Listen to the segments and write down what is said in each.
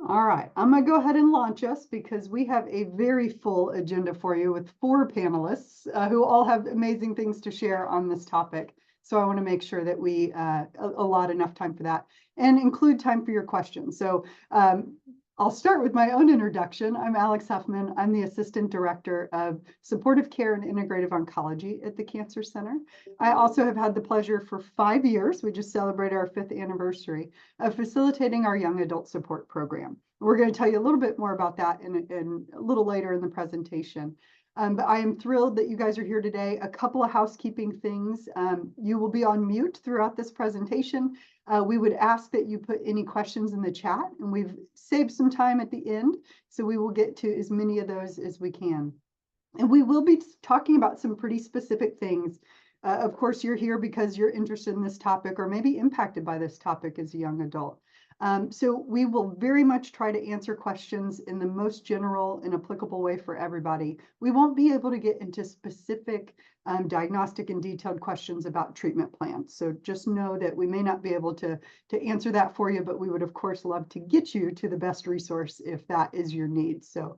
All right, I'm going to go ahead and launch us because we have a very full agenda for you with 4 panelists who all have amazing things to share on this topic. So I want to make sure that we allot enough time for that and include time for your questions. So I'll start with my own introduction. I'm Alex Huffman. I'm the Assistant Director of Supportive Care and Integrative Oncology at the Cancer Center. I also have had the pleasure for 5 years, we just celebrated our 5th anniversary, of facilitating our young adult support program. We're going to tell you a little bit more about that in a little later in the presentation. But I am thrilled that you guys are here today. A couple of housekeeping things. You will be on mute throughout this presentation. We would ask that you put any questions in the chat, and we've saved some time at the end, so we will get to as many of those as we can. And we will be talking about some pretty specific things. Of course, you're here because you're interested in this topic or maybe impacted by this topic as a young adult. So we will very much try to answer questions in the most general and applicable way for everybody. We won't be able to get into specific diagnostic and detailed questions about treatment plans. So just know that we may not be able to answer that for you, but we would of course love to get you to the best resource if that is your need. So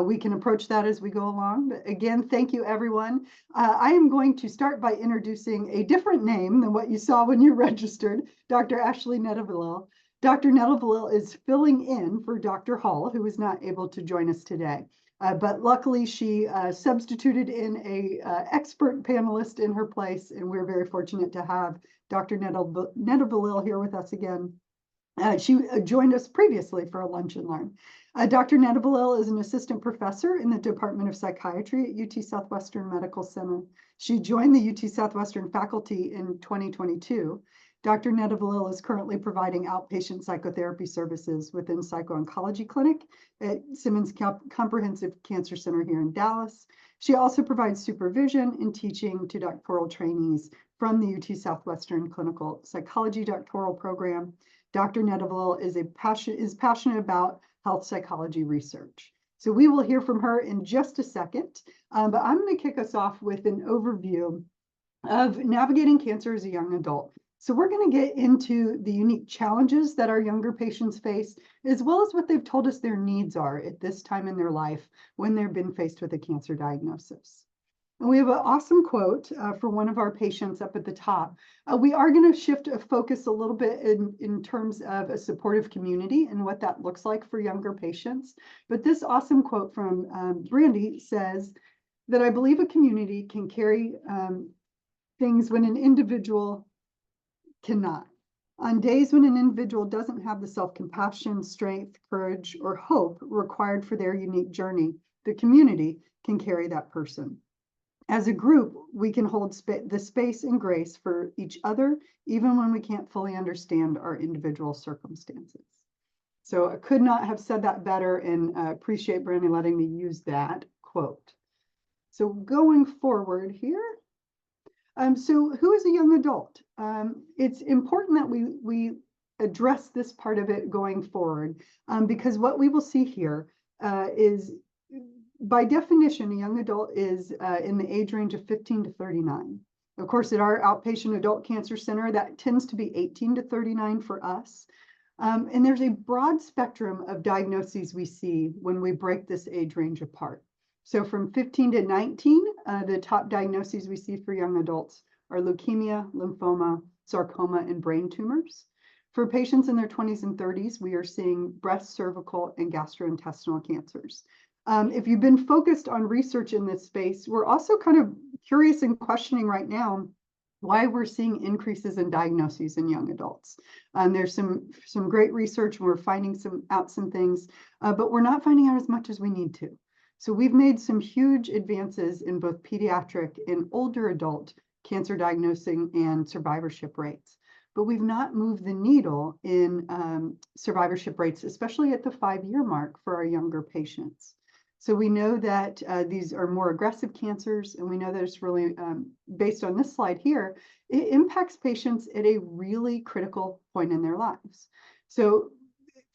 we can approach that as we go along. But again, thank you everyone. I am going to start by introducing a different name than what you saw when you registered, Dr. Ashley Nedovalil. Dr. Nedovalil is filling in for Dr. Hall, who is not able to join us today. But luckily, she substituted in a expert panelist in her place, and we're very fortunate to have Dr. Nedovalil here with us again. She joined us previously for a lunch and learn. Dr. Nedovalil is an assistant professor in the Department of Psychiatry at UT Southwestern Medical Center. She joined the UT Southwestern faculty in 2022. Dr. Nedovalil is currently providing outpatient psychotherapy services within Psycho-Oncology Clinic at Simmons Comprehensive Cancer Center here in Dallas. She also provides supervision and teaching to doctoral trainees from the UT Southwestern Clinical Psychology Doctoral Program. Dr. Nedovalil is passionate about health psychology research. So we will hear from her in just a second, but I'm going to kick us off with an overview of navigating cancer as a young adult. So we're going to get into the unique challenges that our younger patients face, as well as what they've told us their needs are at this time in their life when they've been faced with a cancer diagnosis. And we have an awesome quote for one of our patients up at the top. We are going to shift a focus a little bit in terms of a supportive community and what that looks like for younger patients. But this awesome quote from Brandy says that I believe a community can carry things when an individual cannot. On days when an individual doesn't have the self-compassion, strength, courage, or hope required for their unique journey, the community can carry that person. As a group, we can hold the space and grace for each other, even when we can't fully understand our individual circumstances. So I could not have said that better, and appreciate Brandy letting me use that quote. So going forward here, so who is a young adult? It's important that we address this part of it going forward, because what we will see here is, by definition, a young adult is in the age range of 15 to 39. Of course, at our outpatient adult cancer center, that tends to be 18 to 39 for us. And there's a broad spectrum of diagnoses we see when we break this age range apart. So from 15 to 19, the top diagnoses we see for young adults are leukemia, lymphoma, sarcoma, and brain tumors. For patients in their 20s and 30s, we are seeing breast, cervical, and gastrointestinal cancers. If you've been focused on research in this space, we're also kind of curious and questioning right now why we're seeing increases in diagnoses in young adults. There's some great research, and we're finding out some things, but we're not finding out as much as we need to. So we've made some huge advances in both pediatric and older adult cancer diagnosing and survivorship rates, but we've not moved the needle in survivorship rates, especially at the 5-year mark for our younger patients. So we know that these are more aggressive cancers, and we know that it's really, based on this slide here, it impacts patients at a really critical point in their lives. So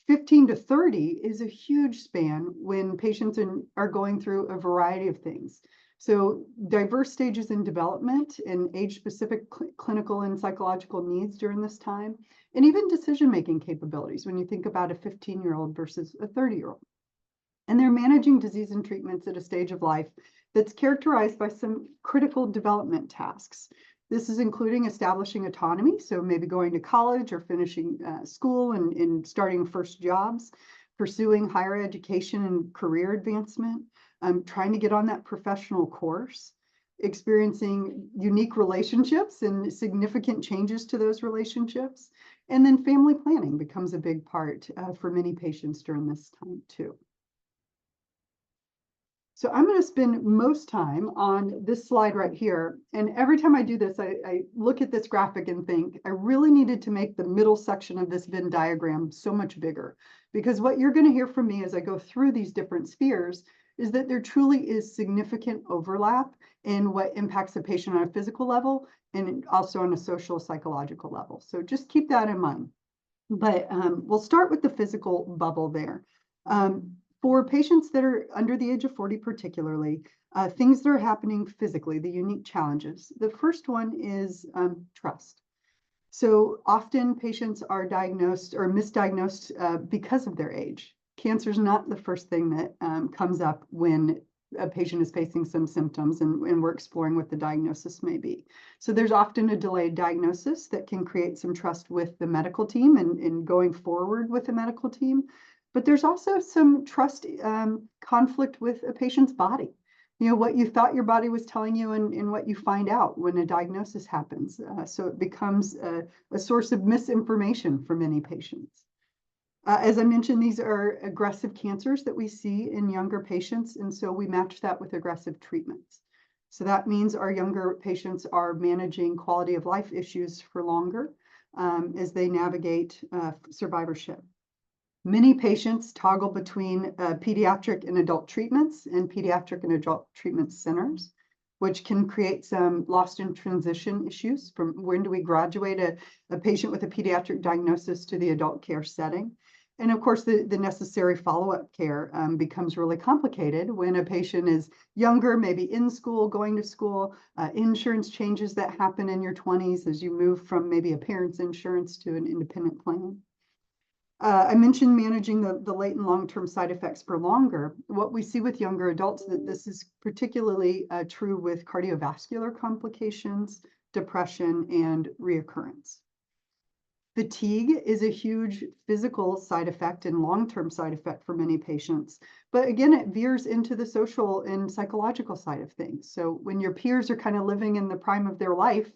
15 to 30 is a huge span when patients are going through a variety of things. So diverse stages in development and age-specific clinical and psychological needs during this time, and even decision-making capabilities when you think about a 15-year-old versus a 30-year-old. And they're managing disease and treatments at a stage of life that's characterized by some critical development tasks. This is including establishing autonomy, so maybe going to college or finishing school and starting first jobs, pursuing higher education and career advancement, trying to get on that professional course, experiencing unique relationships and significant changes to those relationships. And then family planning becomes a big part for many patients during this time too. So I'm going to spend most time on this slide right here. And every time I do this, I look at this graphic and think, I really needed to make the middle section of this Venn diagram so much bigger. Because what you're going to hear from me as I go through these different spheres is that there truly is significant overlap in what impacts a patient on a physical level and also on a social psychological level. So just keep that in mind. But we'll start with the physical bubble there. For patients that are under the age of 40 particularly, things that are happening physically, the unique challenges. The first one is trust. So often patients are diagnosed or misdiagnosed because of their age. Cancer is not the first thing that comes up when a patient is facing some symptoms and we're exploring what the diagnosis may be. So there's often a delayed diagnosis that can create some trust with the medical team and going forward with the medical team. But there's also some trust conflict with a patient's body. You know, what you thought your body was telling you and what you find out when a diagnosis happens. So it becomes a source of misinformation for many patients. As I mentioned, these are aggressive cancers that we see in younger patients, and so we match that with aggressive treatments. So that means our younger patients are managing quality of life issues for longer as they navigate survivorship. Many patients toggle between pediatric and adult treatments and pediatric and adult treatment centers, which can create some lost in transition issues from when do we graduate a patient with a pediatric diagnosis to the adult care setting. And of course, the necessary follow-up care becomes really complicated when a patient is younger, maybe in school, going to school, insurance changes that happen in your 20s as you move from maybe a parent's insurance to an independent plan. I mentioned managing the late and long-term side effects for longer. What we see with younger adults, that this is particularly true with cardiovascular complications, depression, and reoccurrence. Fatigue is a huge physical side effect and long-term side effect for many patients. But again, it veers into the social and psychological side of things. So when your peers are kind of living in the prime of their life,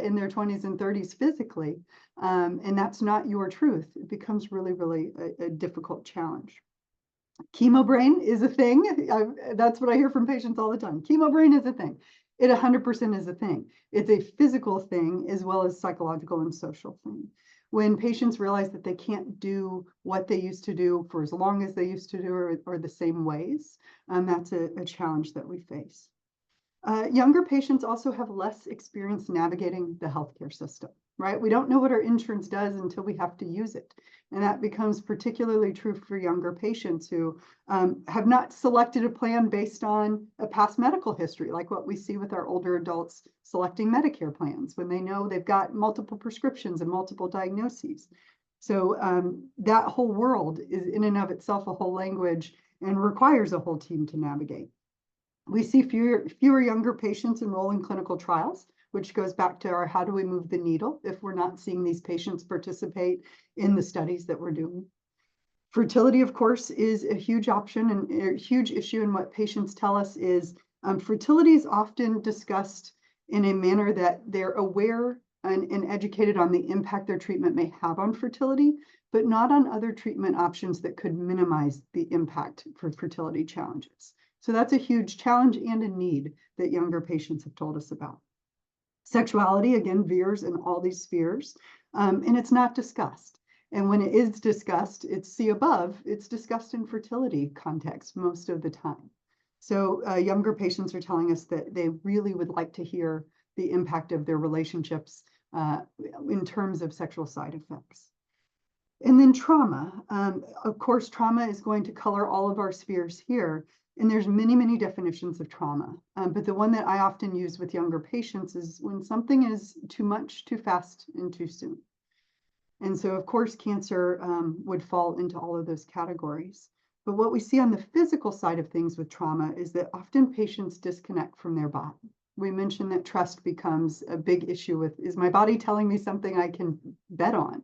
in their 20s and 30s physically, and that's not your truth, it becomes really, really a difficult challenge. Chemo brain is a thing. That's what I hear from patients all the time. Chemo brain is a thing. It 100% is a thing. It's a physical thing as well as psychological and social thing. When patients realize that they can't do what they used to do for as long as they used to do or the same ways, that's a challenge that we face. Younger patients also have less experience navigating the healthcare system, right? We don't know what our insurance does until we have to use it. And that becomes particularly true for younger patients who have not selected a plan based on a past medical history, like what we see with our older adults selecting Medicare plans when they know they've got multiple prescriptions and multiple diagnoses. So that whole world is in and of itself a whole language and requires a whole team to navigate. We see fewer younger patients enroll in clinical trials, which goes back to our how do we move the needle if we're not seeing these patients participate in the studies that we're doing. Fertility, of course, is a huge option and a huge issue. And what patients tell us is fertility is often discussed in a manner that they're aware and educated on the impact their treatment may have on fertility, but not on other treatment options that could minimize the impact for fertility challenges. So that's a huge challenge and a need that younger patients have told us about. Sexuality, again, veers in all these spheres, and it's not discussed. And when it is discussed, it's see above, it's discussed in fertility context most of the time. So younger patients are telling us that they really would like to hear the impact of their relationships in terms of sexual side effects. And then trauma. Of course, trauma is going to color all of our spheres here. And there's many, many definitions of trauma. But the one that I often use with younger patients is when something is too much, too fast, and too soon. And so, of course, cancer would fall into all of those categories. But what we see on the physical side of things with trauma is that often patients disconnect from their body. We mentioned that trust becomes a big issue with, is my body telling me something I can bet on?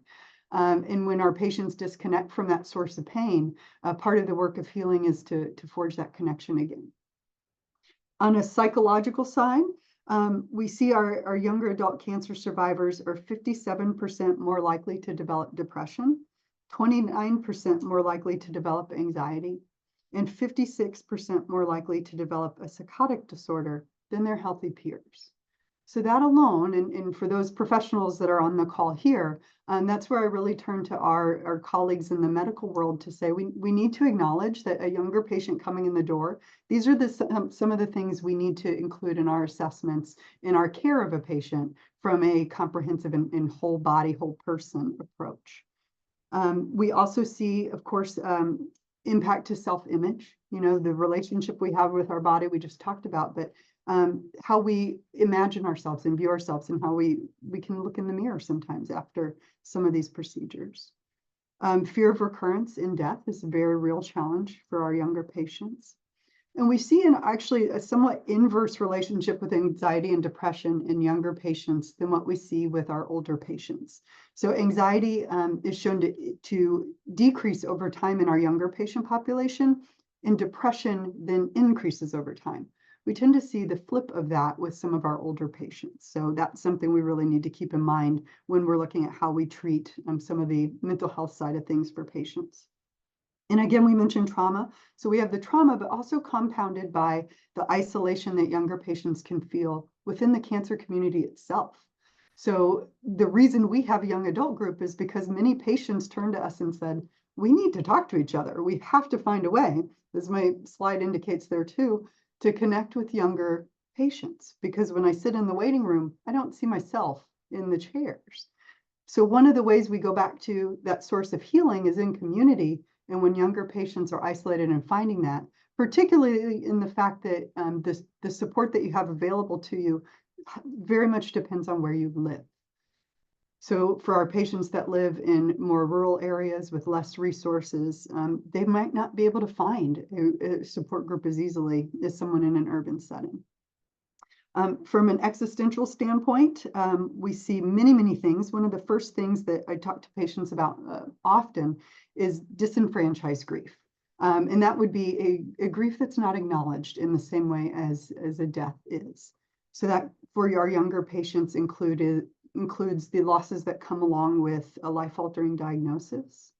And when our patients disconnect from that source of pain, part of the work of healing is to forge that connection again. On a psychological side, we see our younger adult cancer survivors are 57% more likely to develop depression, 29% more likely to develop anxiety, and 56% more likely to develop a psychotic disorder than their healthy peers. So that alone, and for those professionals that are on the call here, that's where I really turn to our colleagues in the medical world to say we need to acknowledge that a younger patient coming in the door, these are some of the things we need to include in our assessments, in our care of a patient from a comprehensive and whole body, whole person approach. We also see, of course, impact to self-image, the relationship we have with our body we just talked about, but how we imagine ourselves and view ourselves and how we can look in the mirror sometimes after some of these procedures. Fear of recurrence in death is a very real challenge for our younger patients. And we see actually a somewhat inverse relationship with anxiety and depression in younger patients than what we see with our older patients. So anxiety is shown to decrease over time in our younger patient population, and depression then increases over time. We tend to see the flip of that with some of our older patients. So that's something we really need to keep in mind when we're looking at how we treat some of the mental health side of things for patients. And again, we mentioned trauma. So we have the trauma, but also compounded by the isolation that younger patients can feel within the cancer community itself. So the reason we have a young adult group is because many patients turned to us and said, we need to talk to each other. We have to find a way, as my slide indicates there too, to connect with younger patients. Because when I sit in the waiting room, I don't see myself in the chairs. So one of the ways we go back to that source of healing is in community. And when younger patients are isolated and finding that, particularly in the fact that the support that you have available to you very much depends on where you live. So for our patients that live in more rural areas with less resources, they might not be able to find a support group as easily as someone in an urban setting. From an existential standpoint, we see many, many things. One of the first things that I talk to patients about often is disenfranchised grief. And that would be a grief that's not acknowledged in the same way as a death is. So that for our younger patients includes the losses that come along with a life-altering diagnosis.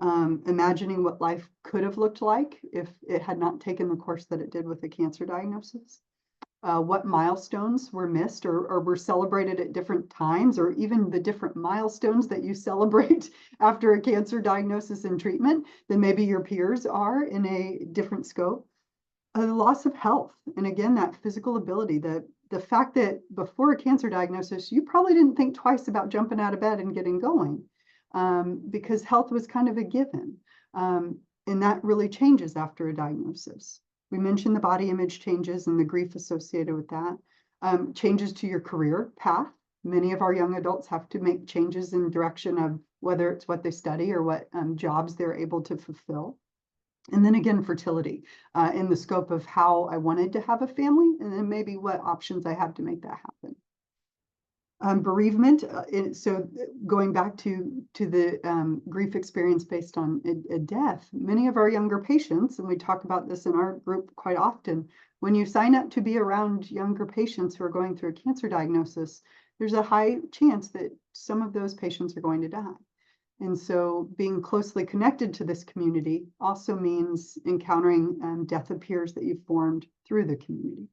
Imagining what life could have looked like if it had not taken the course that it did with a cancer diagnosis. What milestones were missed or were celebrated at different times, or even the different milestones that you celebrate after a cancer diagnosis and treatment than maybe your peers are in a different scope. The loss of health, and again, that physical ability, the fact that before a cancer diagnosis, you probably didn't think twice about jumping out of bed and getting going because health was kind of a given. And that really changes after a diagnosis. We mentioned the body image changes and the grief associated with that. Changes to your career path. Many of our young adults have to make changes in direction of whether it's what they study or what jobs they're able to fulfill. And then again, fertility in the scope of how I wanted to have a family, and then maybe what options I have to make that happen. Bereavement, so going back to the grief experience based on a death, many of our younger patients, and we talk about this in our group quite often, when you sign up to be around younger patients who are going through a cancer diagnosis, there's a high chance that some of those patients are going to die. And so being closely connected to this community also means encountering death of peers that you've formed through the community.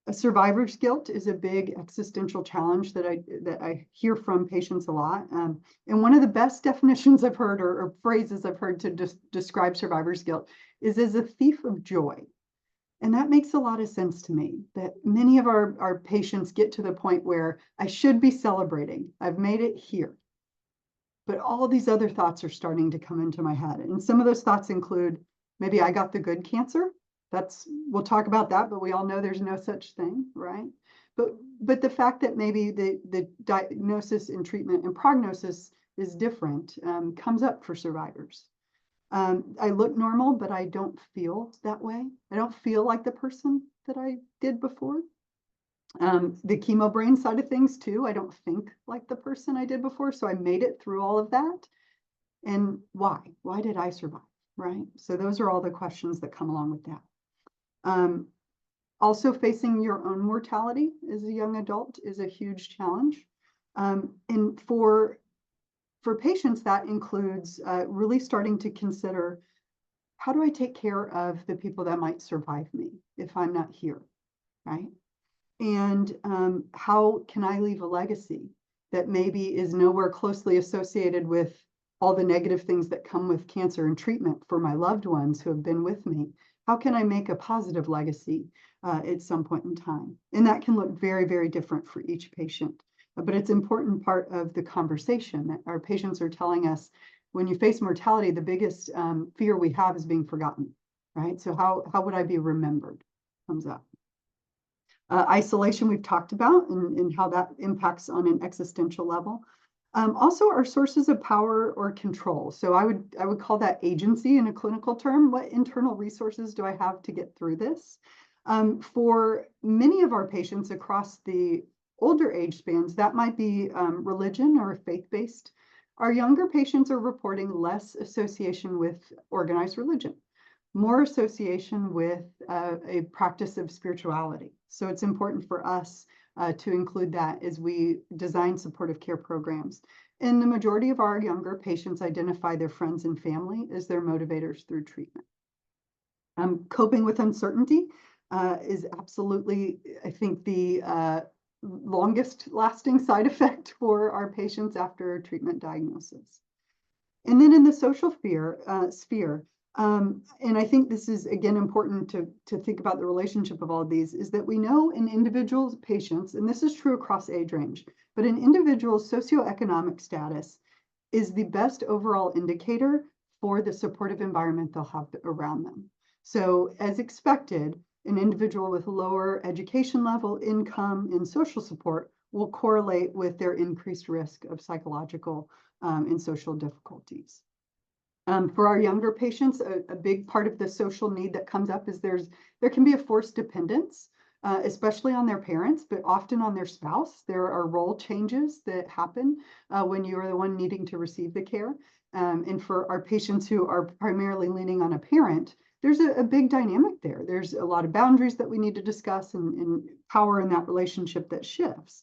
A survivor's guilt is a big existential challenge that I hear from patients a lot. And one of the best definitions I've heard or phrases I've heard to describe survivor's guilt is as a thief of joy. And that makes a lot of sense to me, that many of our patients get to the point where I should be celebrating. I've made it here. but all these other thoughts are starting to come into my head. And some of those thoughts include, maybe I got the good cancer. We'll talk about that, but we all know there's no such thing, right? But the fact that maybe the diagnosis and treatment and prognosis is different comes up for survivors. I look normal, but I don't feel that way. I don't feel like the person that I did before. The chemo brain side of things too, I don't think like the person I did before. So I made it through all of that. And why? Why did I survive? Right? So those are all the questions that come along with that. Also, facing your own mortality as a young adult is a huge challenge. And for patients, that includes really starting to consider, how do I take care of the people that might survive me if I'm not here, right? And how can I leave a legacy that maybe is nowhere closely associated with all the negative things that come with cancer and treatment for my loved ones who have been with me? How can I make a positive legacy at some point in time? And that can look very, very different for each patient. But it's an important part of the conversation that our patients are telling us, when you face mortality, the biggest fear we have is being forgotten, right? So how would I be remembered? Comes up. Isolation we've talked about and how that impacts on an existential level. Also, our sources of power or control. So I would call that agency in a clinical term. What internal resources do I have to get through this? For many of our patients across the older age spans, that might be religion or faith-based. Our younger patients are reporting less association with organized religion, more association with a practice of spirituality. So it's important for us to include that as we design supportive care programs. And the majority of our younger patients identify their friends and family as their motivators through treatment. Coping with uncertainty is absolutely, I think, the longest lasting side effect for our patients after treatment diagnosis. And then in the social sphere, and I think this is, again, important to think about the relationship of all of these, is that we know in individual patients, and this is true across age range, but an individual's socioeconomic status is the best overall indicator for the supportive environment they'll have around them. So as expected, an individual with lower education level, income, and social support will correlate with their increased risk of psychological and social difficulties. For our younger patients, a big part of the social need that comes up is there can be a forced dependence, especially on their parents, but often on their spouse. There are role changes that happen when you are the one needing to receive the care. And for our patients who are primarily leaning on a parent, there's a big dynamic there. There's a lot of boundaries that we need to discuss and power in that relationship that shifts.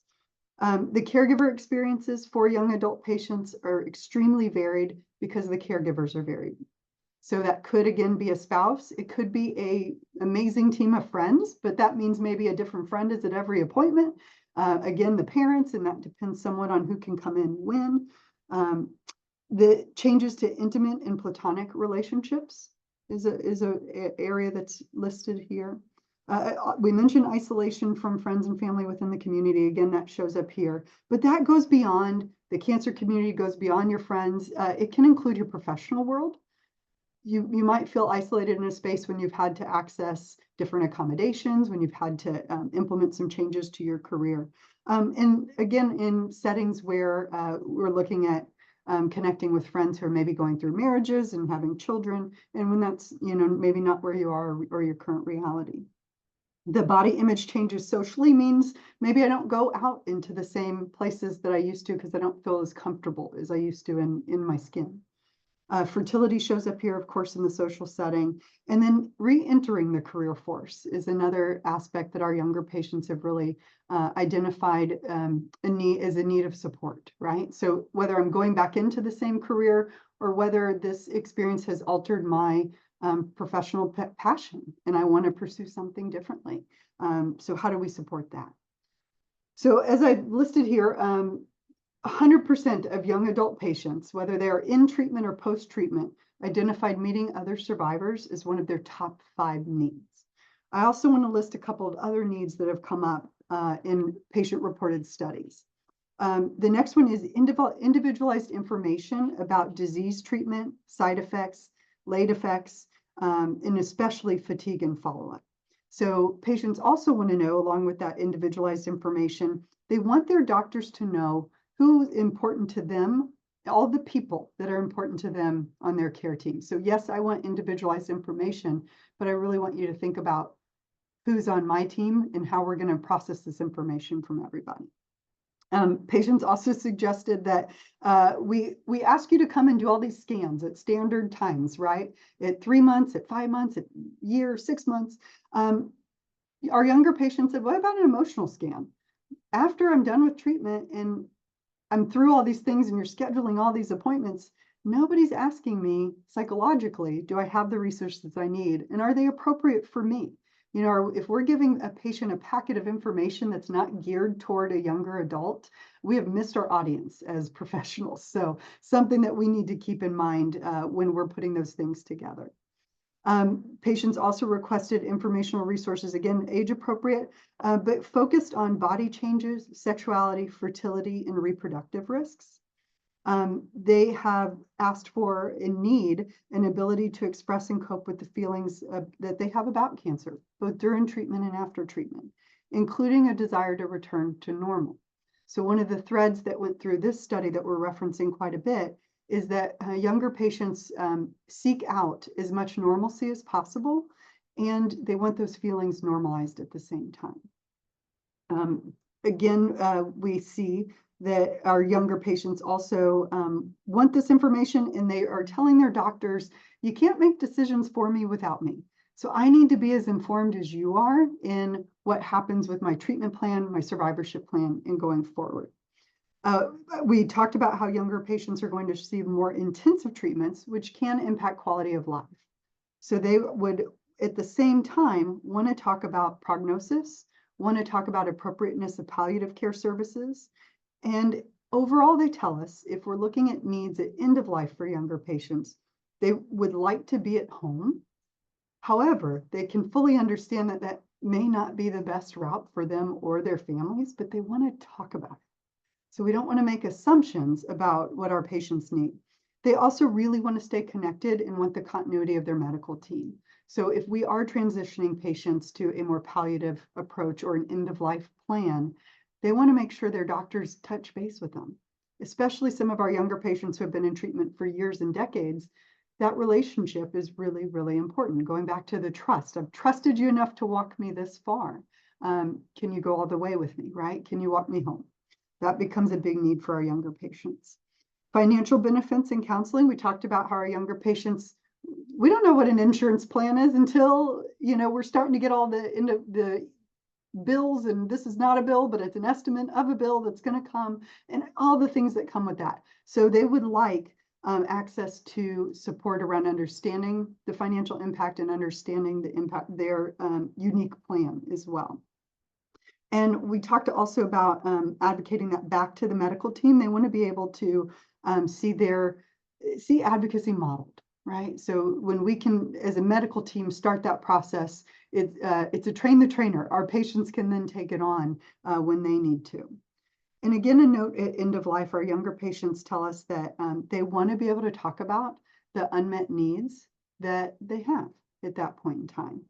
The caregiver experiences for young adult patients are extremely varied because the caregivers are varied. So that could, again, be a spouse. It could be an amazing team of friends, but that means maybe a different friend is at every appointment. Again, the parents, and that depends somewhat on who can come in when. The changes to intimate and platonic relationships is a area that's listed here. We mentioned isolation from friends and family within the community. Again, that shows up here, but that goes beyond the cancer community, goes beyond your friends. It can include your professional world. You might feel isolated in a space when you've had to access different accommodations, when you've had to implement some changes to your career. And again, in settings where we're looking at connecting with friends who are maybe going through marriages and having children, and when that's, maybe not where you are or your current reality. The body image changes socially means maybe I don't go out into the same places that I used to because I don't feel as comfortable as I used to in my skin. Fertility shows up here, of course, in the social setting. And then re-entering the career force is another aspect that our younger patients have really identified a need of support, right? So whether I'm going back into the same career or whether this experience has altered my professional passion and I want to pursue something differently. So how do we support that? So as I listed here, 100% of young adult patients, whether they are in treatment or post-treatment, identified meeting other survivors as one of their top 5 needs. I also want to list a couple of other needs that have come up in patient-reported studies. The next one is individualized information about disease treatment, side effects, late effects, and especially fatigue and follow-up. So patients also want to know, along with that individualized information, they want their doctors to know who's important to them, all the people that are important to them on their care team. So yes, I want individualized information, but I really want you to think about who's on my team and how we're going to process this information from everybody. Patients also suggested that we ask you to come and do all these scans at standard times, right? At 3 months, at 5 months, at year, 6 months. Our younger patients said, what about an emotional scan? After I'm done with treatment and I'm through all these things and you're scheduling all these appointments, nobody's asking me psychologically, do I have the resources I need? And are they appropriate for me? You know, if we're giving a patient a packet of information that's not geared toward a younger adult, we have missed our audience as professionals. So something that we need to keep in mind when we're putting those things together. Patients also requested informational resources, again, age appropriate, but focused on body changes, sexuality, fertility, and reproductive risks. They have asked for and need an ability to express and cope with the feelings that they have about cancer, both during treatment and after treatment, including a desire to return to normal. So one of the threads that went through this study that we're referencing quite a bit is that younger patients seek out as much normalcy as possible, and they want those feelings normalized at the same time. Again, we see that our younger patients also want this information, and they are telling their doctors, you can't make decisions for me without me. So I need to be as informed as you are in what happens with my treatment plan, my survivorship plan, and going forward. We talked about how younger patients are going to receive more intensive treatments, which can impact quality of life. So they would, at the same time, want to talk about prognosis, want to talk about appropriateness of palliative care services. And overall, they tell us if we're looking at needs at end of life for younger patients, they would like to be at home. However, they can fully understand that that may not be the best route for them or their families, but they want to talk about it. So we don't want to make assumptions about what our patients need. They also really want to stay connected and want the continuity of their medical team. So if we are transitioning patients to a more palliative approach or an end-of-life plan, they want to make sure their doctors touch base with them, especially some of our younger patients who have been in treatment for years and decades. That relationship is really, really important. Going back to the trust. I've trusted you enough to walk me this far. Can you go all the way with me, right? Can you walk me home? That becomes a big need for our younger patients. Financial benefits and counseling. We talked about how our younger patients, we don't know what an insurance plan is until, you know, we're starting to get all the bills, and this is not a bill, but it's an estimate of a bill that's going to come, and all the things that come with that. So they would like access to support around understanding the financial impact and understanding the impact, their unique plan as well. And we talked also about advocating that back to the medical team. They want to be able to see advocacy modeled, right? So when we can, as a medical team, start that process, it's a train the trainer. Our patients can then take it on when they need to. And again, a note at end of life, our younger patients tell us that they want to be able to talk about the unmet needs that they have at that point in time.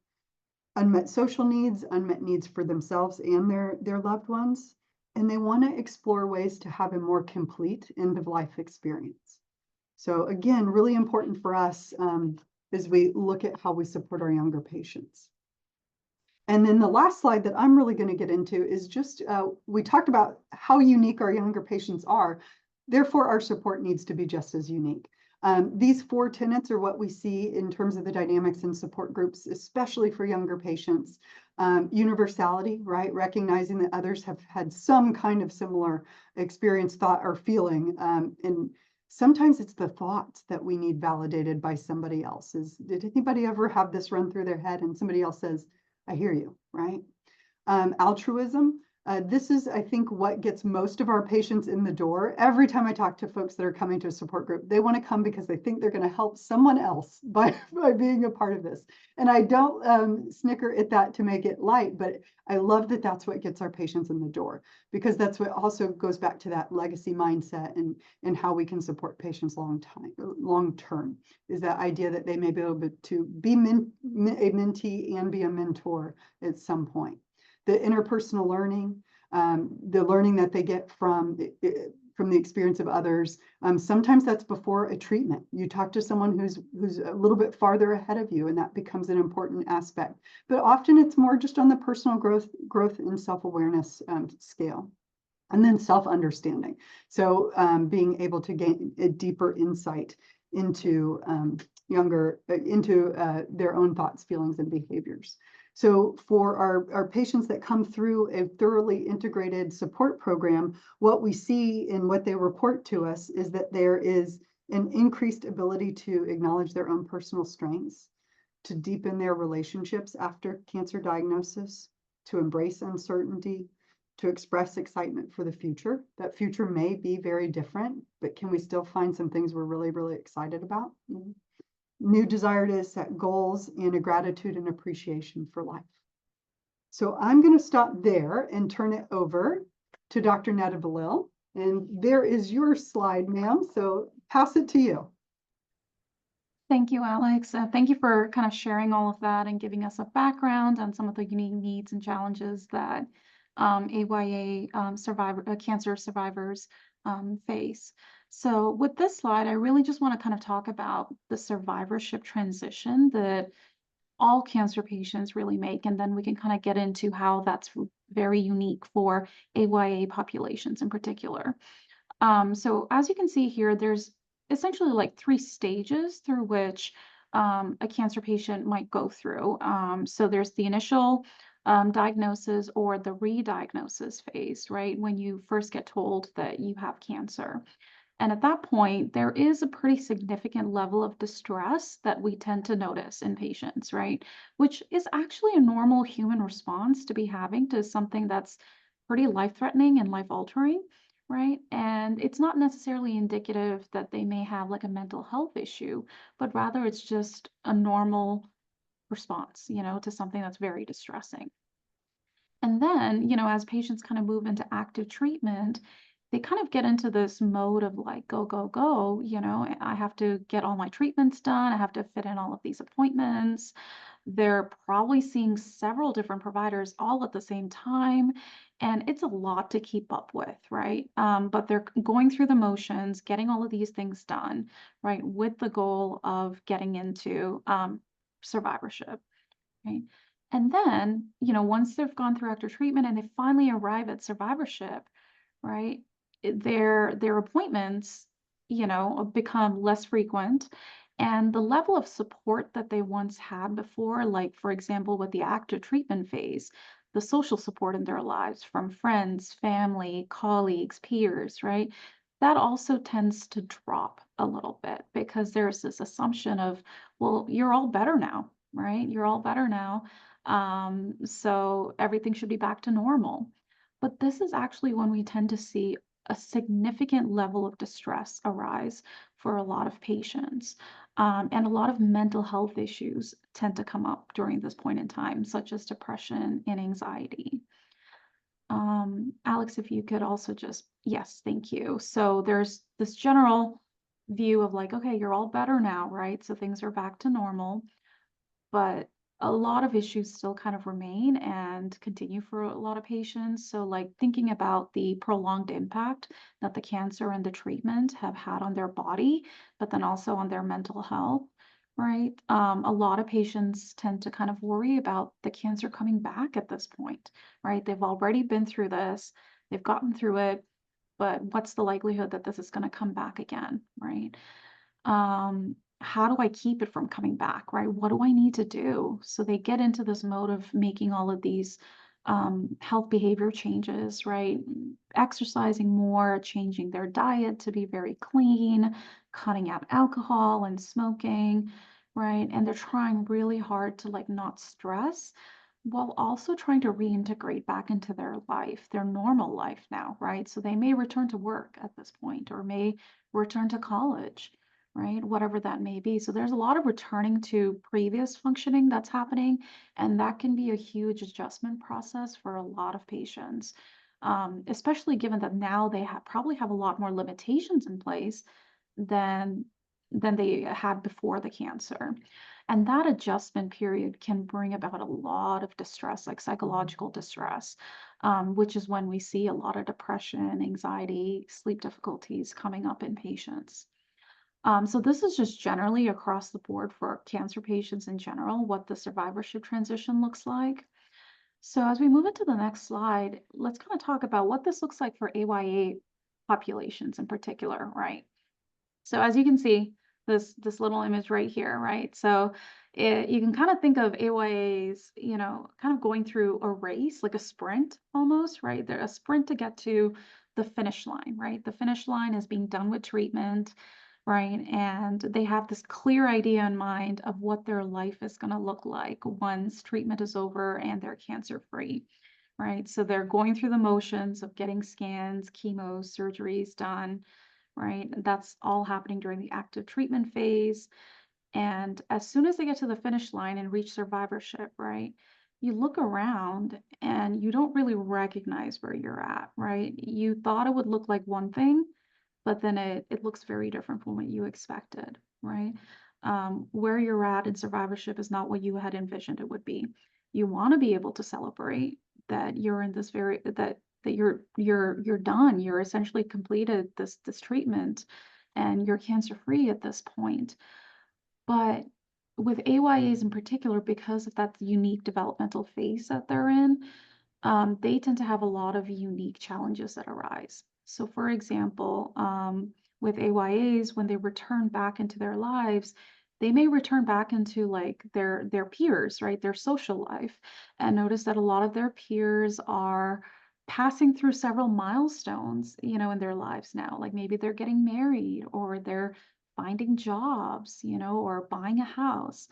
Unmet social needs, unmet needs for themselves and their loved ones. And they want to explore ways to have a more complete end-of-life experience. So again, really important for us as we look at how we support our younger patients. And then the last slide that I'm really going to get into is just, we talked about how unique our younger patients are. Therefore, our support needs to be just as unique. These 4 tenets are what we see in terms of the dynamics and support groups, especially for younger patients. Universality, right? Recognizing that others have had some kind of similar experience, thought, or feeling. And sometimes it's the thoughts that we need validated by somebody else. Did anybody ever have this run through their head and somebody else says, I hear you, right? Altruism. This is, I think, what gets most of our patients in the door. Every time I talk to folks that are coming to a support group, they want to come because they think they're going to help someone else by being a part of this. And I don't snicker at that to make it light, but I love that that's what gets our patients in the door, because that's what also goes back to that legacy mindset and how we can support patients long term, is that idea that they may be able to be a mentee and be a mentor at some point. The interpersonal learning, the learning that they get from the experience of others. Sometimes that's before a treatment. You talk to someone who's a little bit farther ahead of you, and that becomes an important aspect. But often it's more just on the personal growth and self-awareness scale. And then self-understanding. So being able to gain a deeper insight into their own thoughts, feelings, and behaviors. So for our patients that come through a thoroughly integrated support program, what we see and what they report to us is that there is an increased ability to acknowledge their own personal strengths, to deepen their relationships after cancer diagnosis, to embrace uncertainty, to express excitement for the future. That future may be very different, but can we still find some things we're really, really excited about? New desire to set goals and a gratitude and appreciation for life. So I'm going to stop there and turn it over to Dr. Netta Belil. And there is your slide, ma'am. So pass it to you. Thank you, Alex. Thank you for kind of sharing all of that and giving us a background on some of the unique needs and challenges that AYA cancer survivors face. So with this slide, I really just want to kind of talk about the survivorship transition that all cancer patients really make, and then we can kind of get into how that's very unique for AYA populations in particular. So as you can see here, there's essentially like 3 stages through which a cancer patient might go through. So there's the initial diagnosis or the re-diagnosis phase, right? When you first get told that you have cancer. And at that point, there is a pretty significant level of distress that we tend to notice in patients, right? Which is actually a normal human response to be having to something that's pretty life-threatening and life-altering, right? And it's not necessarily indicative that they may have like a mental health issue, but rather it's just a normal response, to something that's very distressing. And then, as patients kind of move into active treatment, they kind of get into this mode of like, go, go, go, I have to get all my treatments done. I have to fit in all of these appointments. They're probably seeing several different providers all at the same time. And it's a lot to keep up with, right? But they're going through the motions, getting all of these things done, right? With the goal of getting into survivorship, right? And then, once they've gone through active treatment and they finally arrive at survivorship, right? Their appointments, become less frequent. And the level of support that they once had before, like, for example, with the active treatment phase, the social support in their lives from friends, family, colleagues, peers, right? That also tends to drop a little bit because there's this assumption of, well, you're all better now, right? You're all better now. So everything should be back to normal. But this is actually when we tend to see a significant level of distress arise for a lot of patients. And a lot of mental health issues tend to come up during this point in time, such as depression and anxiety. Alex, if you could also yes, thank you. So there's this general view of like, okay, you're all better now, right? So things are back to normal. But a lot of issues still kind of remain and continue for a lot of patients. So like thinking about the prolonged impact that the cancer and the treatment have had on their body, but then also on their mental health, right? A lot of patients tend to kind of worry about the cancer coming back at this point, right? They've already been through this, they've gotten through it, but what's the likelihood that this is going to come back again, right? How do I keep it from coming back, right? What do I need to do? So they get into this mode of making all of these health behavior changes, right? Exercising more, changing their diet to be very clean, cutting out alcohol and smoking, right? And they're trying really hard to like not stress, while also trying to reintegrate back into their life, their normal life now, right? So they may return to work at this point or may return to college, right? Whatever that may be. So there's a lot of returning to previous functioning that's happening, and that can be a huge adjustment process for a lot of patients, especially given that now they probably have a lot more limitations in place than they had before the cancer. And that adjustment period can bring about a lot of distress, like psychological distress, which is when we see a lot of depression, anxiety, sleep difficulties coming up in patients. So this is just generally across the board for cancer patients in general, what the survivorship transition looks like. So as we move into the next slide, let's kind of talk about what this looks like for AYA populations in particular, right? So as you can see, this little image right here, right? So you can kind of think of AYAs, kind of going through a race, like a sprint almost, right? They're a sprint to get to the finish line, right? The finish line is being done with treatment, right? And they have this clear idea in mind of what their life is going to look like once treatment is over and they're cancer free, right? So they're going through the motions of getting scans, chemo, surgeries done, right? That's all happening during the active treatment phase. And as soon as they get to the finish line and reach survivorship, right? You look around and you don't really recognize where you're at, right? You thought it would look like one thing, but then it looks very different from what you expected, right? Where you're at in survivorship is not what you had envisioned it would be. You want to be able to celebrate that you're in this that you're done. You're essentially completed this treatment, and you're cancer free at this point. But with AYAs in particular, because of that unique developmental phase that they're in, they tend to have a lot of unique challenges that arise. So, for example, with AYAs, when they return back into their lives, they may return back into like their peers, right? Their social life, and notice that a lot of their peers are passing through several milestones, in their lives now. Like maybe they're getting married or they're finding jobs, or buying a house.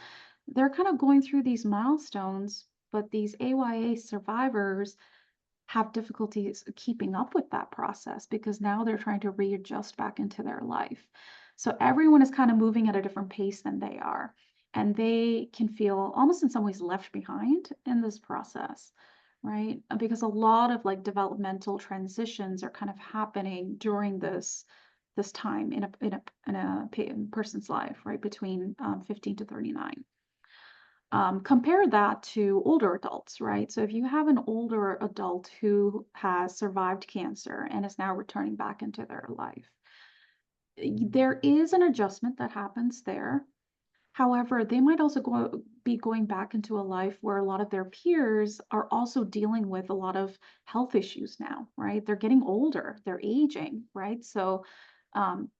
They're kind of going through these milestones, but these AYA survivors have difficulties keeping up with that process because now they're trying to readjust back into their life. So everyone is kind of moving at a different pace than they are. And they can feel almost in some ways left behind in this process, right? Because a lot of like developmental transitions are kind of happening during this time in a person's life, right? Between 15 to 39. Compare that to older adults, right? So if you have an older adult who has survived cancer and is now returning back into their life, there is an adjustment that happens there. However, they might also be going back into a life where a lot of their peers are also dealing with a lot of health issues now, right? They're getting older, they're aging, right? So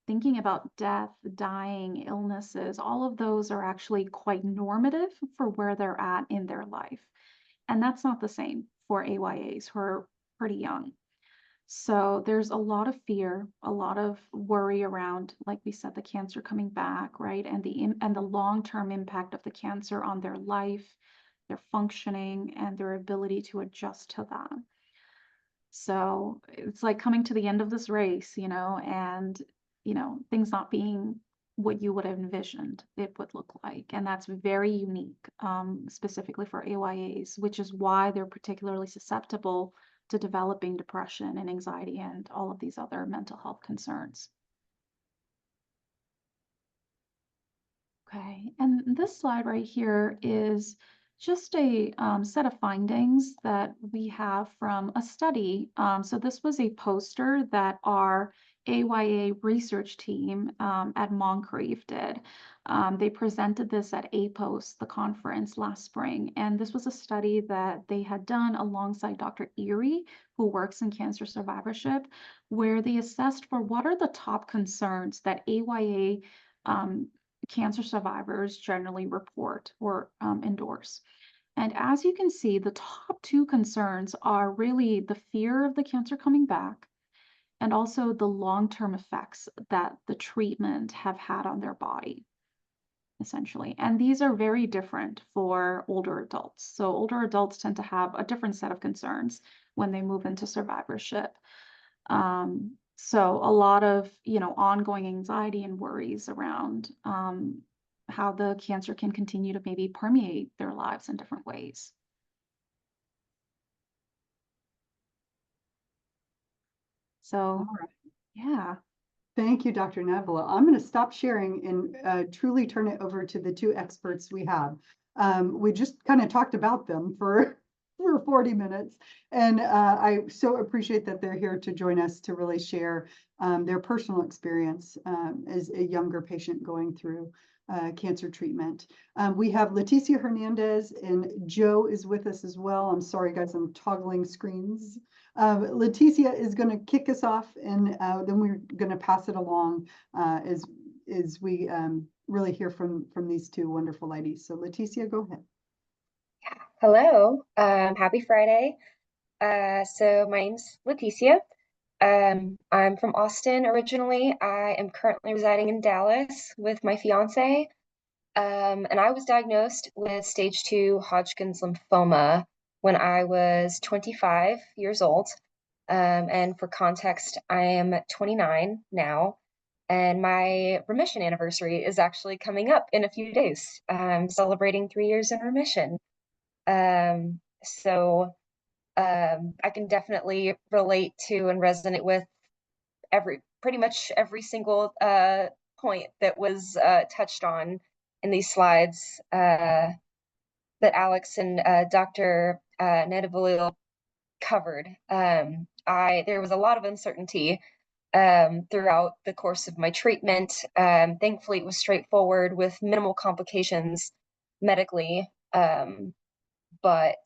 thinking about death, dying, illnesses, all of those are actually quite normative for where they're at in their life. And that's not the same for AYAs who are pretty young. So there's a lot of fear, a lot of worry around, like we said, the cancer coming back, right? And the long-term impact of the cancer on their life, their functioning, and their ability to adjust to that. So it's like coming to the end of this race, and things not being what you would have envisioned it would look like. And that's very unique, specifically for AYAs, which is why they're particularly susceptible to developing depression and anxiety and all of these other mental health concerns. Okay, and this slide right here is just a set of findings that we have from a study. So this was a poster that our AYA research team at Moncrief did. They presented this at APOS, the conference last spring, and this was a study that they had done alongside Dr. Erie, who works in cancer survivorship, where they assessed for what are the top concerns that AYA cancer survivors generally report or endorse. And as you can see, the top two concerns are really the fear of the cancer coming back and also the long-term effects that the treatment have had on their body. essentially. And these are very different for older adults. So older adults tend to have a different set of concerns when they move into survivorship. So a lot of, ongoing anxiety and worries around how the cancer can continue to maybe permeate their lives in different ways. So, All right. yeah. Thank you, Dr. Neville. I'm going to stop sharing and truly turn it over to the two experts we have. We just kind of talked about them for 40 minutes, and I so appreciate that they're here to join us to really share their personal experience as a younger patient going through cancer treatment. We have Leticia Hernandez, and Joe is with us as well. I'm sorry, guys, I'm toggling screens. Leticia is going to kick us off, and then we're going to pass it along as we really hear from these two wonderful ladies. So Leticia, go ahead. Hello, happy Friday. So my name's Leticia. I'm from Austin originally. I am currently residing in Dallas with my fiance. And I was diagnosed with stage 2 Hodgkin's lymphoma when I was 25 years old. And for context, I am 29 now, and my remission anniversary is actually coming up in a few days. I'm celebrating 3 years in remission. So I can definitely relate to and resonate with pretty much every single point that was touched on in these slides that Alex and Dr. Nedivallil covered. There was a lot of uncertainty throughout the course of my treatment. Thankfully, it was straightforward with minimal complications medically. But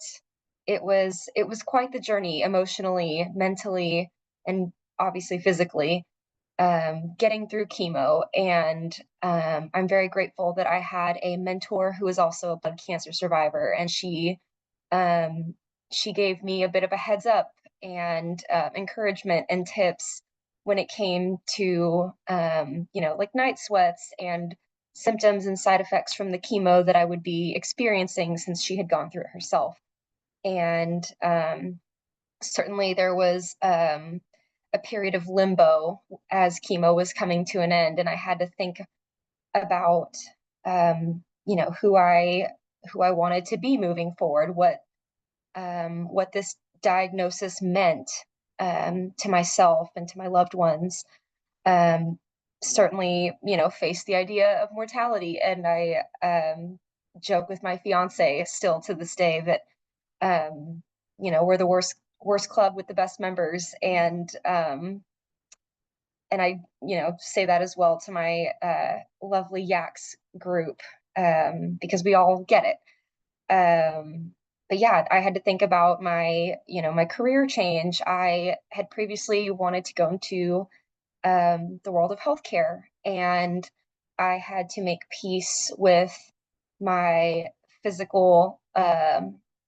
it was quite the journey emotionally, mentally, and obviously physically, getting through chemo. And I'm very grateful that I had a mentor who is also a blood cancer survivor, and she gave me a bit of a heads up and encouragement and tips when it came to like night sweats and symptoms and side effects from the chemo that I would be experiencing, since she had gone through it herself. And certainly there was a period of limbo as chemo was coming to an end, and I had to think about who I wanted to be moving forward, what this diagnosis meant to myself and to my loved ones. Certainly, face the idea of mortality. And I joke with my fiance still to this day that, we're the worst club with the best members. And I, say that as well to my lovely Yaks group, because we all get it. But yeah, I had to think about my career change. I had previously wanted to go into the world of healthcare, and I had to make peace with my physical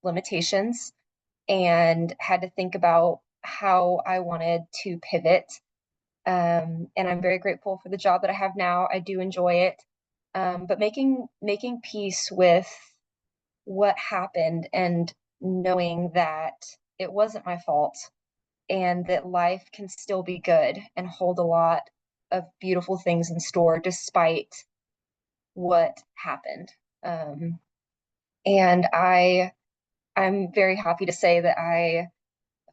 limitations, and had to think about how I wanted to pivot. And I'm very grateful for the job that I have now. I do enjoy it. But making peace with what happened and knowing that it wasn't my fault, and that life can still be good and hold a lot of beautiful things in store despite what happened. And I'm very happy to say that I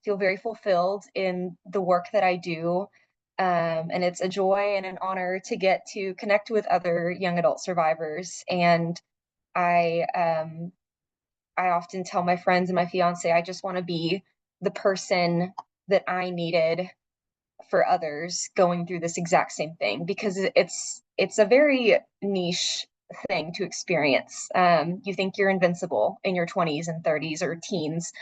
feel very fulfilled in the work that I do. And it's a joy and an honor to get to connect with other young adult survivors. And I often tell my friends and my fiance, I just want to be the person that I needed for others going through this exact same thing, because it's a very niche thing to experience. You think you're invincible in your 20s and 30s or teens,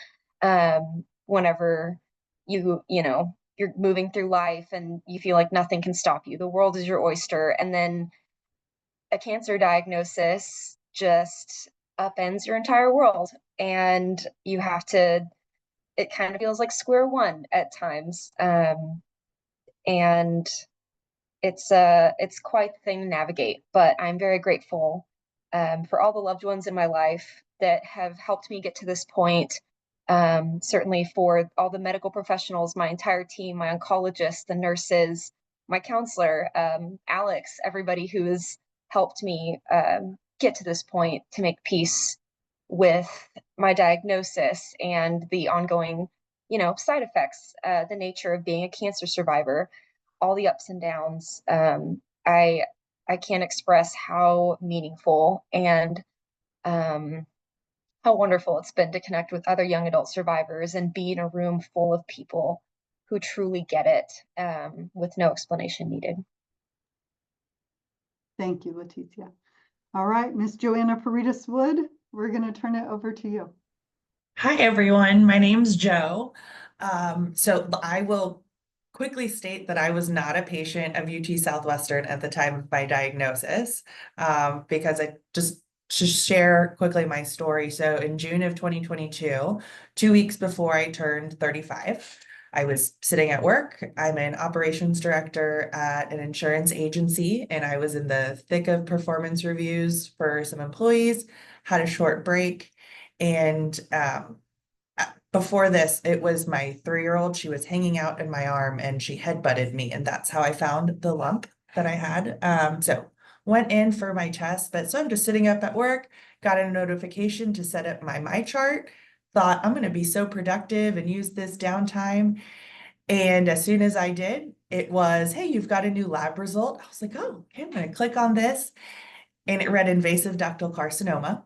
whenever you're moving through life and you feel like nothing can stop you. The world is your oyster. And then a cancer diagnosis just upends your entire world, and you have to, it kind of feels like square one at times. And it's quite the thing to navigate, but I'm very grateful for all the loved ones in my life that have helped me get to this point. Certainly for all the medical professionals, my entire team, my oncologists, the nurses, my counselor, Alex, everybody who has helped me get to this point to make peace with my diagnosis and the ongoing, side effects, the nature of being a cancer survivor, all the ups and downs. I can't express how meaningful and how wonderful it's been to connect with other young adult survivors and be in a room full of people who truly get it, with no explanation needed. Thank you, Leticia. All right, Miss Joanna Peritas Wood, we're going to turn it over to you. Hi, everyone. My name's Joe. So I will quickly state that I was not a patient of UT Southwestern at the time of my diagnosis, because I just to share quickly my story. So in June of 2022, 2 weeks before I turned 35, I was sitting at work. I'm an operations director at an insurance agency, and I was in the thick of performance reviews for some employees, had a short break. And before this, it was my 3-year-old. She was hanging out in my arm and she headbutted me. And that's how I found the lump that I had. So went in for my test, but so I'm just sitting up at work, got a notification to set up my MyChart, thought I'm going to be so productive and use this downtime. And as soon as I did, it was, hey, you've got a new lab result. I was like, oh, okay, I'm going to click on this. And it read invasive ductal carcinoma.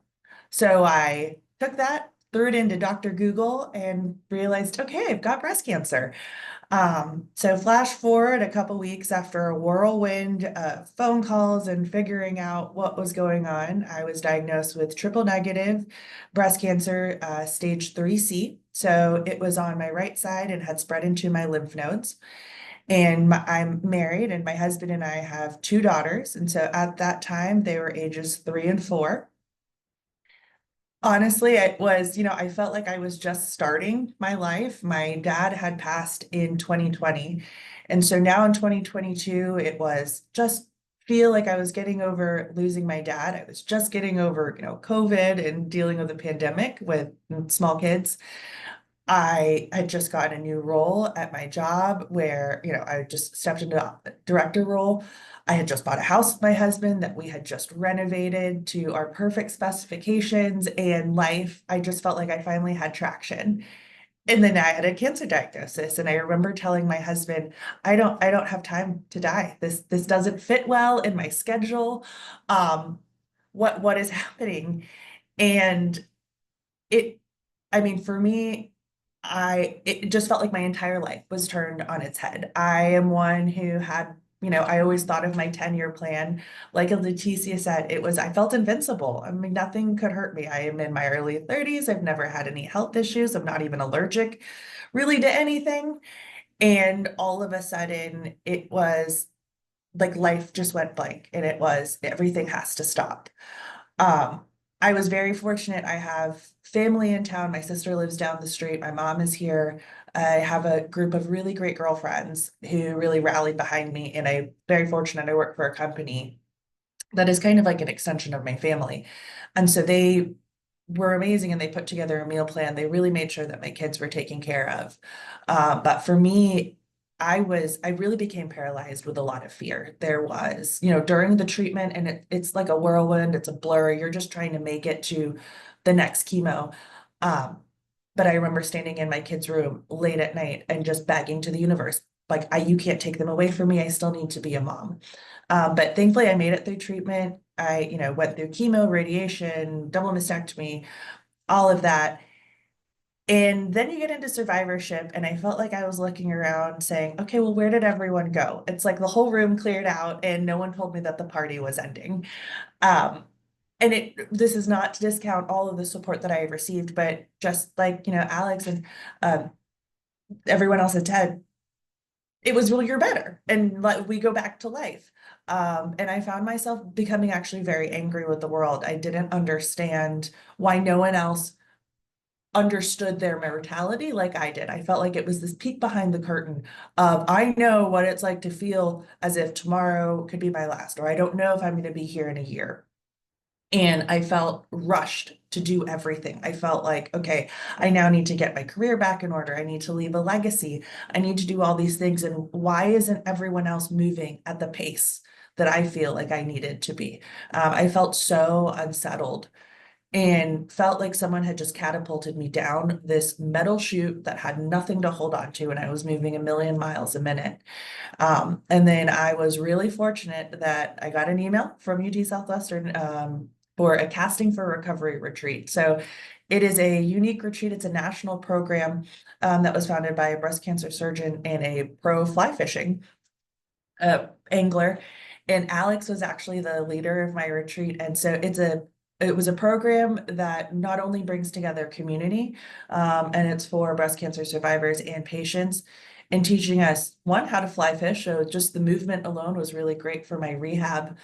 So I took that, threw it into Dr. Google and realized, okay, I've got breast cancer. So flash forward a couple weeks after a whirlwind of phone calls and figuring out what was going on, I was diagnosed with triple negative breast cancer, stage 3C. So it was on my right side and had spread into my lymph nodes. And I'm married, and my husband and I have 2 daughters. And so at that time, they were ages 3 and 4. Honestly, it was, I felt like I was just starting my life. My dad had passed in 2020. And so now in 2022, it was just feel like I was getting over losing my dad. I was just getting over, COVID and dealing with the pandemic with small kids. I had just gotten a new role at my job where, I just stepped into a director role. I had just bought a house with my husband that we had just renovated to our perfect specifications and life. I just felt like I finally had traction. And then I had a cancer diagnosis. And I remember telling my husband, I don't have time to die. This doesn't fit well in my schedule. What is happening? And for me, it just felt like my entire life was turned on its head. I am one who had, I always thought of my 10-year plan. Like Leticia said, I felt invincible. Nothing could hurt me. I am in my early 30s. I've never had any health issues. I'm not even allergic really to anything. And all of a sudden it was like life just went blank, and it was everything has to stop. I was very fortunate. I have family in town. My sister lives down the street. My mom is here. I have a group of really great girlfriends who really rallied behind me. And I'm very fortunate. I work for a company that is kind of like an extension of my family. And so they were amazing, and they put together a meal plan. They really made sure that my kids were taken care of. But for me, I really became paralyzed with a lot of fear. There was, during the treatment, and it's like a whirlwind, it's a blur. You're just trying to make it to the next chemo. But I remember standing in my kids' room late at night and just begging to the universe, like, you can't take them away from me. I still need to be a mom. But thankfully I made it through treatment. I, went through chemo, radiation, double mastectomy, all of that. And then you get into survivorship, and I felt like I was looking around saying, okay, well, where did everyone go? It's like the whole room cleared out and no one told me that the party was ending. And this is not to discount all of the support that I have received, but just like, Alex and everyone else had said, it was really, you're better. And we go back to life. And I found myself becoming actually very angry with the world. I didn't understand why no one else understood their mortality like I did. I felt like it was this peek behind the curtain of, I know what it's like to feel as if tomorrow could be my last, or I don't know if I'm going to be here in a year. And I felt rushed to do everything. I felt like, okay, I now need to get my career back in order. I need to leave a legacy. I need to do all these things. And why isn't everyone else moving at the pace that I feel like I needed to be? I felt so unsettled and felt like someone had just catapulted me down this metal chute that had nothing to hold on to, and I was moving a million miles a minute. And then I was really fortunate that I got an email from UT Southwestern for a Casting for Recovery retreat. So it is a unique retreat. It's a national program that was founded by a breast cancer surgeon and a pro fly fishing angler. And Alex was actually the leader of my retreat. And so it was a program that not only brings together community, and it's for breast cancer survivors and patients, and teaching us, one, how to fly fish. So just the movement alone was really great for my rehab,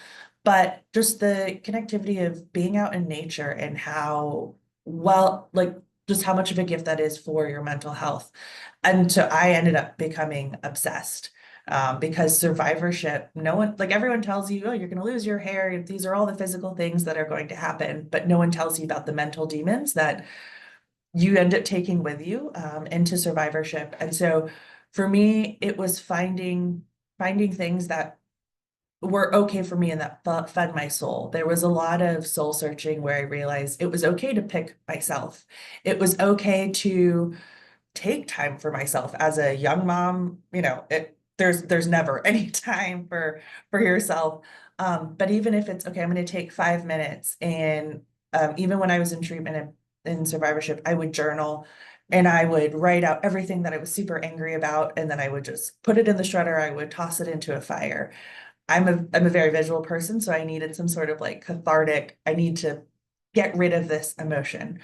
but just the connectivity of being out in nature and how well, like just how much of a gift that is for your mental health. And so I ended up becoming obsessed. Because survivorship, no one, like everyone tells you, oh, you're going to lose your hair. These are all the physical things that are going to happen, but no one tells you about the mental demons that you end up taking with you into survivorship. And so for me, it was finding things that were okay for me and that fed my soul. There was a lot of soul searching where I realized it was okay to pick myself. It was okay to take time for myself as a young mom. There's never any time for yourself. But even if it's okay, I'm going to take 5 minutes. And even when I was in treatment and in survivorship, I would journal and I would write out everything that I was super angry about, and then I would just put it in the shredder. I would toss it into a fire. I'm a very visual person, so I needed some sort of like cathartic, I need to get rid of this emotion.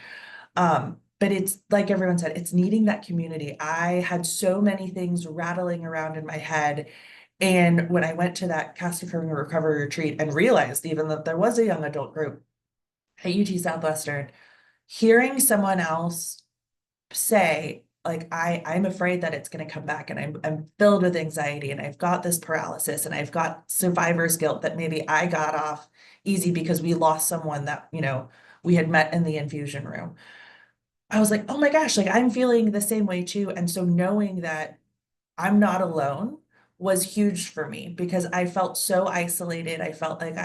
But it's like everyone said, it's needing that community. I had so many things rattling around in my head. And when I went to that Casting for Recovery retreat and realized even that there was a young adult group at UT Southwestern, hearing someone else say, like, I'm afraid that it's going to come back, and I'm filled with anxiety, and I've got this paralysis, and I've got survivor's guilt that maybe I got off easy because we lost someone that, we had met in the infusion room. I was like, oh my gosh, like I'm feeling the same way too. And so knowing that I'm not alone was huge for me because I felt so isolated. I felt like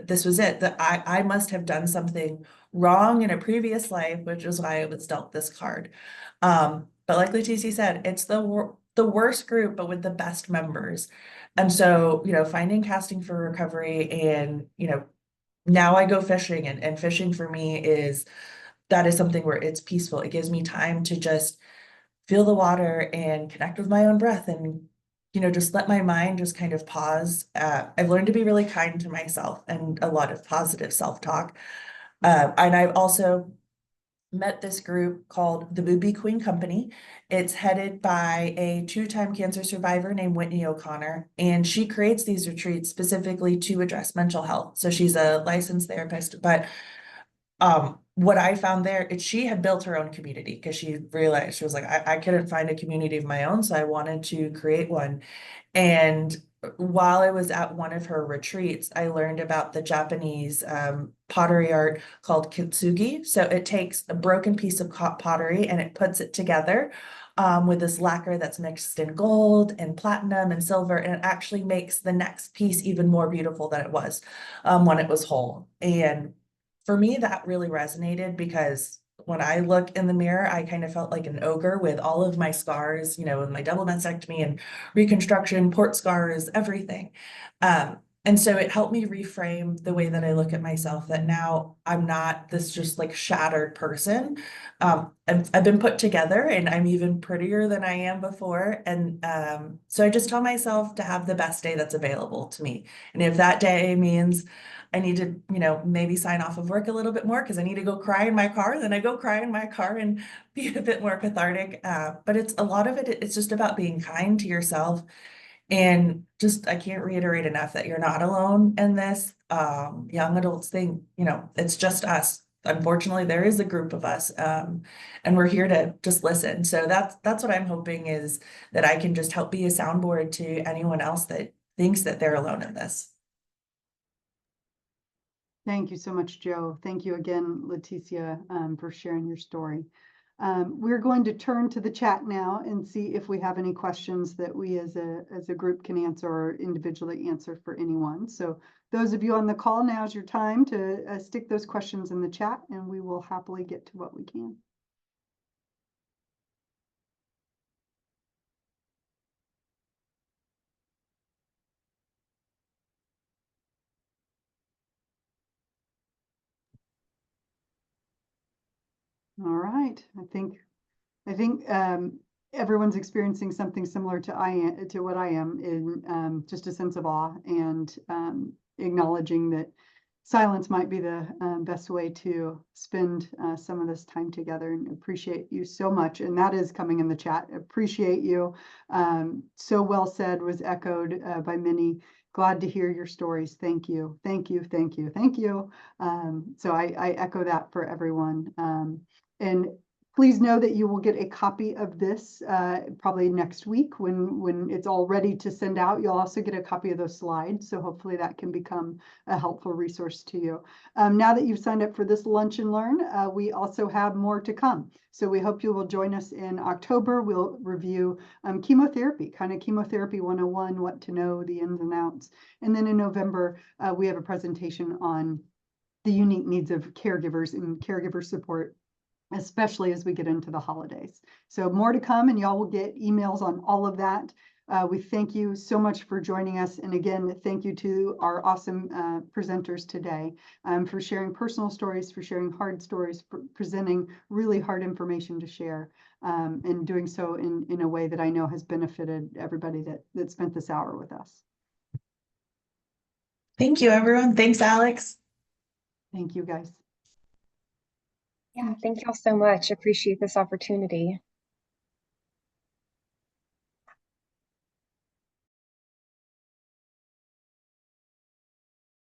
this was it, that I must have done something wrong in a previous life, which is why I was dealt this card. But like Leticia said, it's the worst group, but with the best members. And so, finding Casting for Recovery, and, now I go fishing, and fishing for me that is something where it's peaceful. It gives me time to just feel the water and connect with my own breath, and, just let my mind just kind of pause. I've learned to be really kind to myself and a lot of positive self-talk. And I've also met this group called the Booby Queen Company. It's headed by a 2-time cancer survivor named Whitney O'Connor, and she creates these retreats specifically to address mental health. So she's a licensed therapist, but what I found there is she had built her own community because she realized, she was like, I couldn't find a community of my own, so I wanted to create one. And while I was at one of her retreats, I learned about the Japanese pottery art called kintsugi. So it takes a broken piece of pottery and it puts it together with this lacquer that's mixed in gold and platinum and silver, and it actually makes the next piece even more beautiful than it was when it was whole. And for me, that really resonated because when I look in the mirror, I kind of felt like an ogre with all of my scars, with my double mastectomy and reconstruction, port scars, everything. And so it helped me reframe the way that I look at myself, that now I'm not this just like shattered person. I've been put together and I'm even prettier than I am before. And so I just tell myself to have the best day that's available to me. And if that day means I need to, maybe sign off of work a little bit more because I need to go cry in my car, then I go cry in my car and be a bit more cathartic. But it's a lot of it, it's just about being kind to yourself. And just, I can't reiterate enough that you're not alone in this young adults thing. It's just us. Unfortunately, there is a group of us, and we're here to just listen. So that's what I'm hoping, is that I can just help be a soundboard to anyone else that thinks that they're alone in this. Thank you so much, Joe. Thank you again, Leticia, for sharing your story. We're going to turn to the chat now and see if we have any questions that we as a group can answer or individually answer for anyone. So those of you on the call, now's your time to stick those questions in the chat and we will happily get to what we can. All right, I think everyone's experiencing something similar to what I am in just a sense of awe and acknowledging that silence might be the best way to spend some of this time together, and appreciate you so much. And that is coming in the chat. Appreciate you. So well said, was echoed by many. Glad to hear your stories. Thank you. Thank you. Thank you. Thank you. So I echo that for everyone. And please know that you will get a copy of this probably next week when it's all ready to send out. You'll also get a copy of those slides. So hopefully that can become a helpful resource to you. Now that you've signed up for this Lunch and Learn, we also have more to come. So we hope you will join us in October. We'll review chemotherapy, kind of chemotherapy 101, what to know, the ins and outs. And then in November, we have a presentation on the unique needs of caregivers and caregiver support, especially as we get into the holidays. So more to come, and y'all will get emails on all of that. We thank you so much for joining us. And again, thank you to our awesome presenters today for sharing personal stories, for sharing hard stories, for presenting really hard information to share, and doing so in a way that I know has benefited everybody that spent this hour with us. Thank you, everyone. Thanks, Alex. Thank you, guys. Yeah, thank y'all so much. Appreciate this opportunity.